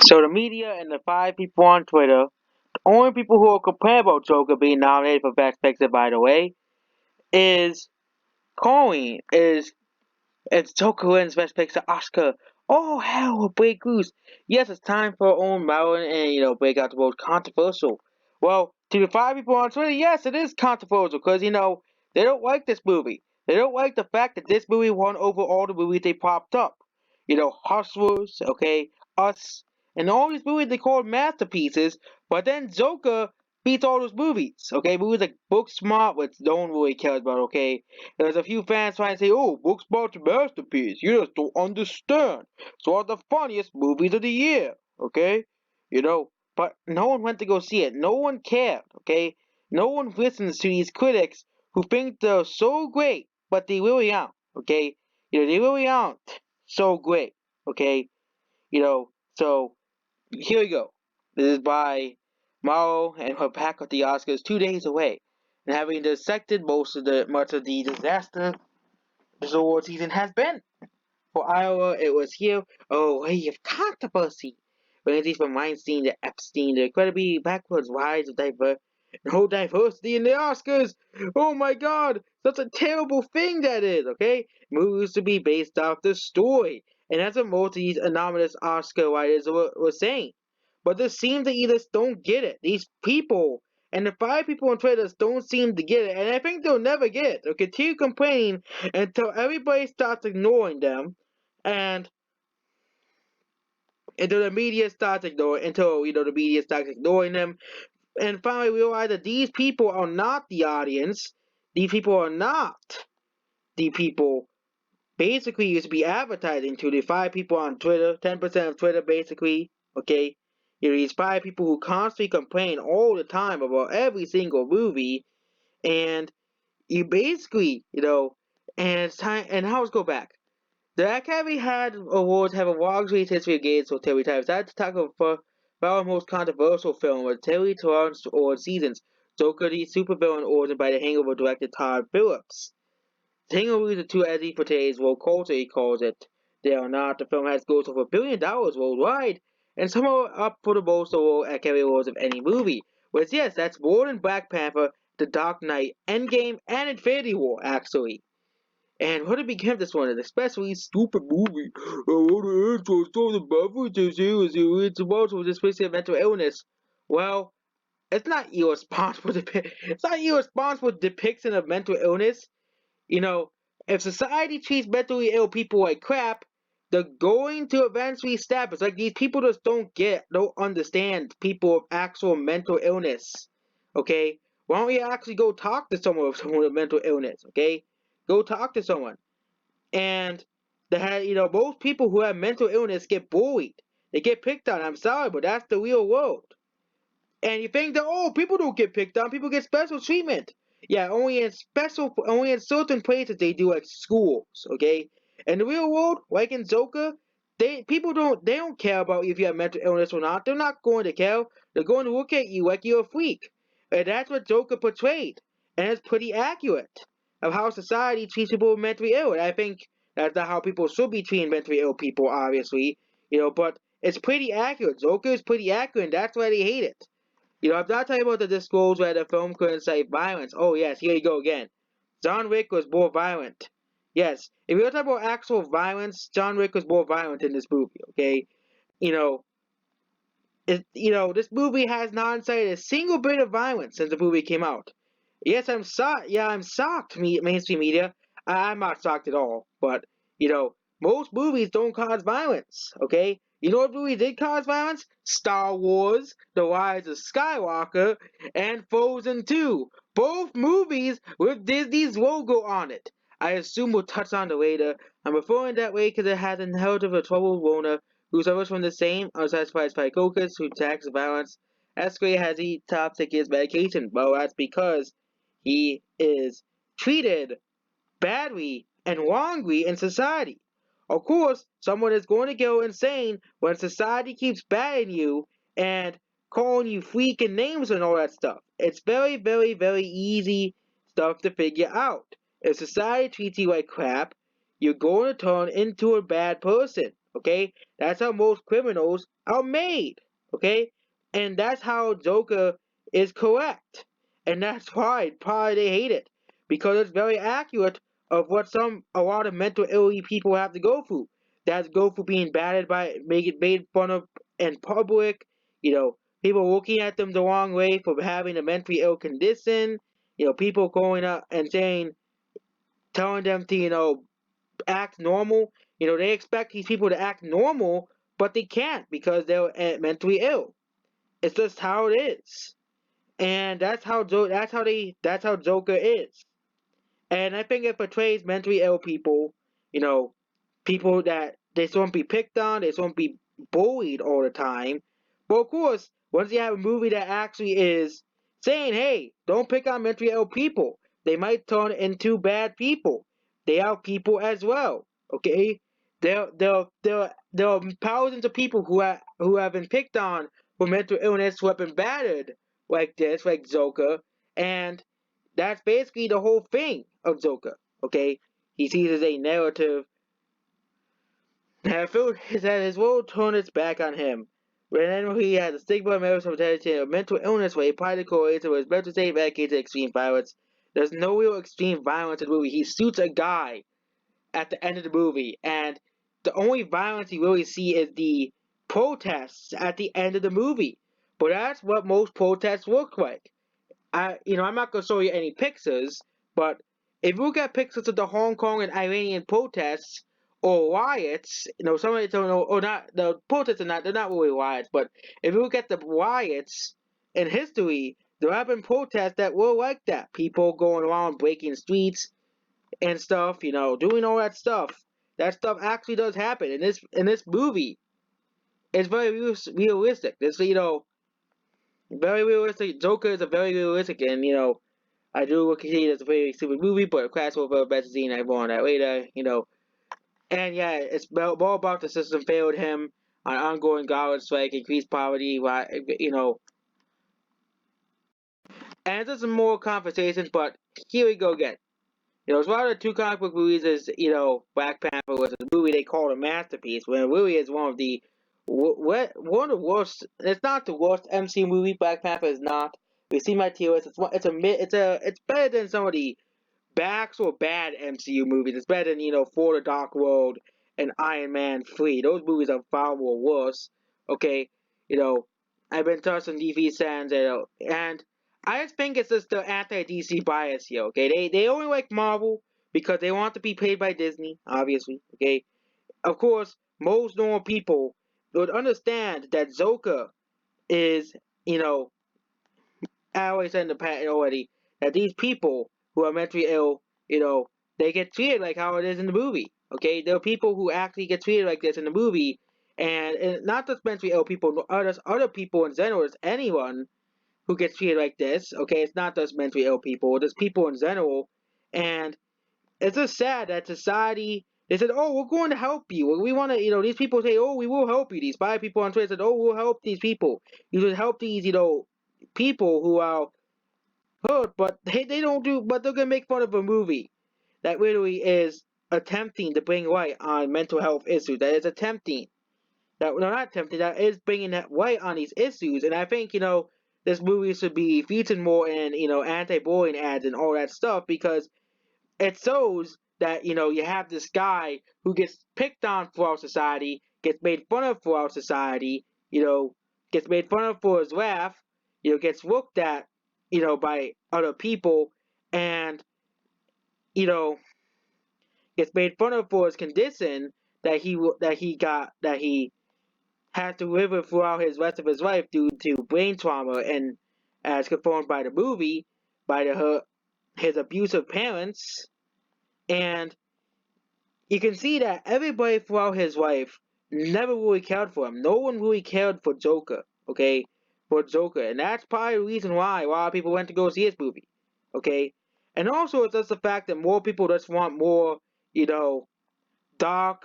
So the media and the five people on Twitter, the only people who are complaining about Joker being nominated for Best Picture, by the way, is calling is it's Joker wins Best Picture Oscar. Oh hell, break loose! Yes, it's time for our own Marilyn and break out the most controversial. Well, to the five people on Twitter, yes, it is controversial because they don't like this movie. They don't like the fact that this movie won over all the movies they popped up. Hustlers, okay, Us, and all these movies they called masterpieces. But then Joker beats all those movies. Okay, movies like Booksmart, which no one really cares about. Okay, there's a few fans trying to say, "Oh, Booksmart's a masterpiece. You just don't understand. It's one of the funniest movies of the year." Okay, but no one went to go see it. No one cared. Okay, no one listens to these critics who think they're so great, but they really aren't. Okay, they really aren't so great. Okay, so here we go. This is by Morrow and her pack of the Oscars 2 days away, and having dissected much of the disaster this award season has been. For Iowa, it was here a way of controversy. Ranging from Weinstein to Epstein, the incredibly backwards rise of no diversity in the Oscars. Oh my God, such a terrible thing that is. Okay, movies to be based off the story, and that's what most of these anonymous Oscar writers were saying. But this seems to either don't get it. These people and the five people on Twitter don't seem to get it, and I think they'll never get it. They'll continue complaining until everybody starts ignoring them, and until the media starts ignoring, until the media starts ignoring them, and finally realize that these people are not the audience. These people are not the people basically used to be advertising to the five people on Twitter, 10% of Twitter basically, okay? These five people who constantly complain all the time about every single movie, and you basically, and it's time, and now let's go back. The Academy had awards have a long history of games for Terry times. I had to talk about our most controversial film was Terry Torrance Award seasons, Joker the Supervillain awarded by the Hangover director Todd Phillips. The Hangover is a two as he portrays what culture he calls it. They are not. The film has grossed over $1 billion worldwide, and somehow up for the most overall Academy Awards of any movie. Which yes, that's more than Black Panther, The Dark Knight, Endgame, and Infinity War actually. And what it became this one, an especially stupid movie. What the intro so the beverages here is it's about with this of mental illness. Well, it's not irresponsible. It's not irresponsible depiction of mental illness. You know, if society treats mentally ill people like crap, they're going to eventually stop. It's like these people just don't understand people with actual mental illness. Okay, why don't you actually go talk to someone with mental illness? Okay, go talk to someone. And most people who have mental illness get bullied. They get picked on. I'm sorry, but that's the real world. And you think that people don't get picked on, people get special treatment. Yeah, only in certain places they do, like schools. Okay, in the real world, like in Joker, they don't care about if you have mental illness or not. They're not going to care. They're going to look at you like you're a freak. And that's what Joker portrayed, and it's pretty accurate of how society treats people who are mentally ill. And I think that's not how people should be treating mentally ill people, obviously. But it's pretty accurate. Joker is pretty accurate, and that's why they hate it. I'm not talking about the disclose where the film could incite violence. Oh, yes, here you go again. John Wick was more violent. Yes, if you're talking about actual violence, John Wick was more violent in this movie, okay? You know, this movie has not incited a single bit of violence since the movie came out. Yes, I'm shocked. Yeah, I'm shocked, mainstream media. I'm not shocked at all, but, most movies don't cause violence, okay? You know what movie did cause violence? Star Wars, The Rise of Skywalker, and Frozen 2. Both movies with Disney's logo on it. I assume we'll touch on it later. I'm referring that way because it has inherited a troubled Rona who suffers from the same unsatisfied psychosis who attacks violence. Escalate has he top to his medication. Well, that's because he is treated badly and wrongly in society. Of course, someone is going to go insane when society keeps batting you and calling you freaking names and all that stuff. It's very, very, very easy stuff to figure out. If society treats you like crap, you're going to turn into a bad person. Okay, that's how most criminals are made. Okay, and that's how Joker is correct, and that's why probably they hate it because it's very accurate of what a lot of mental ill people have to go through. That's go through being battered by, made fun of in public. People looking at them the wrong way for having a mentally ill condition. People going up and telling them to act normal. They expect these people to act normal, but they can't because they're mentally ill. It's just how it is, and that's how Joker is. And I think it portrays mentally ill people, you know, people that they shouldn't be picked on, they shouldn't be bullied all the time. But of course, once you have a movie that actually is saying, hey, don't pick on mentally ill people, they might turn into bad people. They are people as well. Okay? There are thousands of people who have been picked on for mental illness, who have been battered like this, like Joker, and that's basically the whole thing of Joker. Okay, he sees as a narrative that his world turned its back on him. Whenever he has a stigma of mental illness where he partly correlates with his mental state dedicated to extreme violence. There's no real extreme violence in the movie. He shoots a guy at the end of the movie, and the only violence you really see is the protests at the end of the movie. But that's what most protests look like. I'm not gonna show you any pictures, but if you look at pictures of the Hong Kong and Iranian protests or riots, some of it don't know, or not, the protests they're not really riots, but if you look at the riots in history, there have been protests that were like that. People going around breaking streets and stuff, doing all that stuff. That stuff actually does happen in this movie. It's very realistic. It's very realistic. Joker is a very realistic, and I do look at it as a very stupid movie, but Crash over best scene I on that later. And yeah, it's more about the system failed him on ongoing government strike, increased poverty, and there's some more conversations, but here we go again. It's one of the two comic book movies is, Black Panther was a movie they called a masterpiece, when it really is one of the worst. It's not the worst MC movie. Black Panther is not. We see my tears. It's better than some of the actual bad MCU movies. It's better than For the Dark World and Iron Man 3. Those movies are far more worse. Okay, you know I've been touching DC fans, and I just think it's just the anti-DC bias here. Okay, they only like Marvel because they want to be paid by Disney, obviously. Okay, of course, most normal people would understand that Joker is, you know, I always said in the past already that these people who are mentally ill, they get treated like how it is in the movie. Okay, there are people who actually get treated like this in the movie, and not just mentally ill people, other people in general. It's anyone who gets treated like this. Okay, it's not just mentally ill people. There's people in general, and it's just sad that society. They said, "Oh, we're going to help you. We want to." These people say, "Oh, we will help you." These 5 people on Twitter said, "Oh, we'll help these people. You should help these, people who are hurt." But they don't do. But they're gonna make fun of a movie that literally is attempting to bring light on mental health issues. That is attempting. That no, not attempting. That is bringing that light on these issues. And I think this movie should be featured more in anti-bullying ads and all that stuff, because it shows that you have this guy who gets picked on for our society, gets made fun of for our society, gets made fun of for his laugh, gets looked at, by other people, and you know gets made fun of for his condition that he has to live with throughout his rest of his life due to brain trauma, and as confirmed by the movie, by his abusive parents. And you can see that everybody throughout his life never really cared for him. No one really cared for Joker, okay? For Joker. And that's probably the reason why a lot of people went to go see his movie, okay? And also, it's just the fact that more people just want more, you know, dark,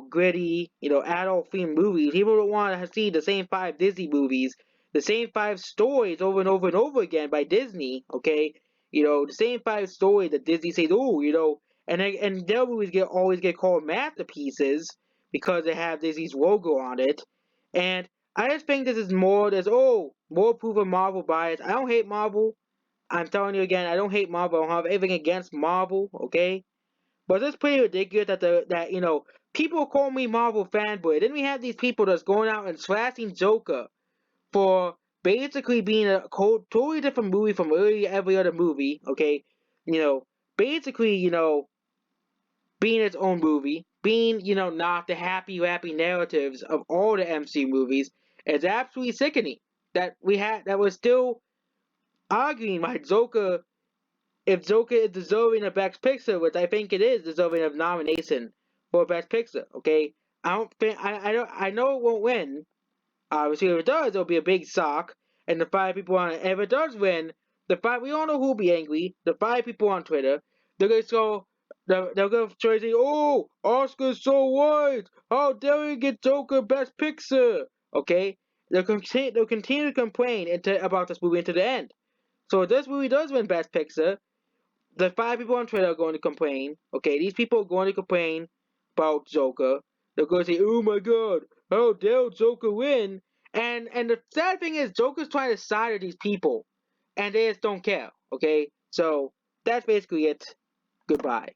gritty, adult themed movies. People don't want to see the same 5 Disney movies, the same 5 stories over and over and over again by Disney, okay? The same 5 stories that Disney says, oh, and their movies always get called masterpieces, because they have these logo on it. And I just think this is more, more proof of Marvel bias. I don't hate Marvel. I'm telling you again, I don't hate Marvel. I don't have anything against Marvel, okay? But it's pretty ridiculous that people call me Marvel fanboy. Then we have these people that's going out and slashing Joker for basically being a totally different movie from literally every other movie, okay? Basically, being its own movie, being, not the happy narratives of all the MC movies, is absolutely sickening. That we're still arguing why Joker, if Joker is deserving of Best Picture, which I think it is deserving of nomination for Best Picture, okay? I don't think I know it won't win. Obviously, if it does, it'll be a big shock. And the five people on if it does win, we all know who'll be angry. The five people on Twitter, they're gonna go, they're gonna try to say, "Oh, Oscar's so white! How dare you get Joker Best Picture?" Okay, they'll continue to complain about this movie until the end. So if this movie does win Best Picture, the five people on Twitter are going to complain. Okay, these people are going to complain about Joker. They're going to say, "Oh my God, how dare Joker win?" And the sad thing is, Joker's trying to side with these people, and they just don't care. Okay, so that's basically it. Goodbye.